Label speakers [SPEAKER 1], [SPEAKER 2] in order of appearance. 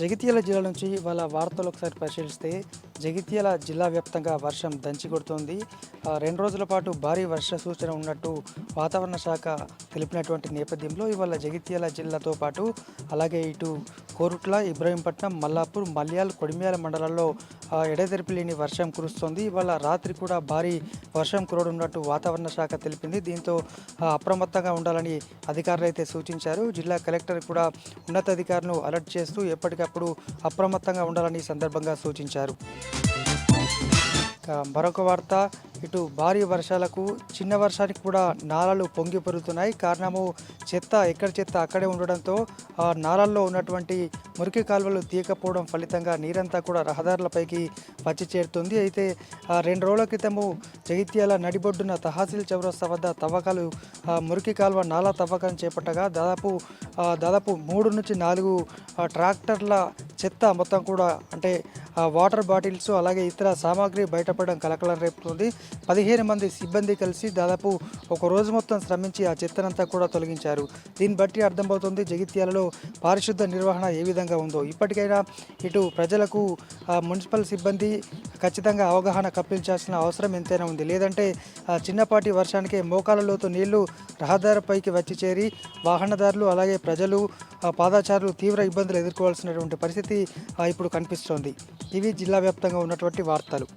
[SPEAKER 1] జగిత్యాల జిల్లా నుంచి వాళ్ళ వార్తలు ఒకసారి పరిశీలిస్తే జగిత్యాల జిల్లా వ్యాప్తంగా వర్షం దంచి కొడుతోంది. 2 రోజుల పాటు భారీ వర్ష సూచన ఉన్నట్టు వాతావరణ శాఖ తెలిపినటువంటి నేపథ్యంలో ఇవాళ జగిత్యాల జిల్లాతో పాటు అలాగే ఇటు కోరుట్ల, ఇబ్రహీంపట్నం, మల్లాపూర్, మల్యాల్, కొడిమ్యాల మండలాల్లో ఎడతెరిపి లేని వర్షం కురుస్తోంది. ఇవాళ రాత్రి కూడా భారీ వర్షం కురవనున్నట్టు వాతావరణ శాఖ తెలిపింది. దీంతో అప్రమత్తంగా ఉండాలని అధికారులు అయితే సూచించారు. జిల్లా కలెక్టర్ కూడా ఉన్నతాధికారులను అలర్ట్ చేస్తూ ఎప్పటికప్పుడు అప్రమత్తంగా ఉండాలని ఈ సందర్భంగా సూచించారు. మరొక వార్త, ఇటు భారీ వర్షాలకు చిన్న వర్షానికి కూడా నాలలు పొంగి పొరుతున్నాయి. కారణము ఎక్కడి చెత్త అక్కడే ఉండడంతో ఆ నాలల్లో ఉన్నటువంటి మురికి కాలువలు తీయకపోవడం ఫలితంగా నీరంతా కూడా రహదారులపైకి వచ్చి చేరుతుంది. అయితే 2 రోజుల క్రితము జగిత్యాల నడిబొడ్డున తహసీల్ చౌరస్తా వద్ద తవ్వకాలు మురికి కాలువ నాలా తవ్వకం చేపట్టగా దాదాపు 3 నుంచి 4 ట్రాక్టర్ల చెత్త మొత్తం కూడా అంటే వాటర్ బాటిల్స్ అలాగే ఇతర సామాగ్రి బయటపడడం కలకలం రేపుతుంది. 15 మంది సిబ్బంది కలిసి దాదాపు ఒక రోజు మొత్తం శ్రమించి ఆ చెత్తనంతా కూడా తొలగించారు. దీన్ని బట్టి అర్థమవుతుంది జగిత్యాలలో పారిశుద్ధ నిర్వహణ ఏ విధంగా ఉందో. ఇప్పటికైనా ఇటు ప్రజలకు మున్సిపల్ సిబ్బంది ఖచ్చితంగా అవగాహన కల్పించాల్సిన అవసరం ఎంతైనా ఉంది. లేదంటే చిన్నపాటి వర్షానికే మోకాల లోతు నీళ్లు రహదారిపైకి వచ్చి చేరి వాహనదారులు అలాగే ప్రజలు పాదచారులు తీవ్ర ఇబ్బందులు ఎదుర్కోవాల్సినటువంటి పరిస్థితి ఇప్పుడు కనిపిస్తోంది. ఇవి జిల్లా వ్యాప్తంగా ఉన్నటువంటి వార్తలు.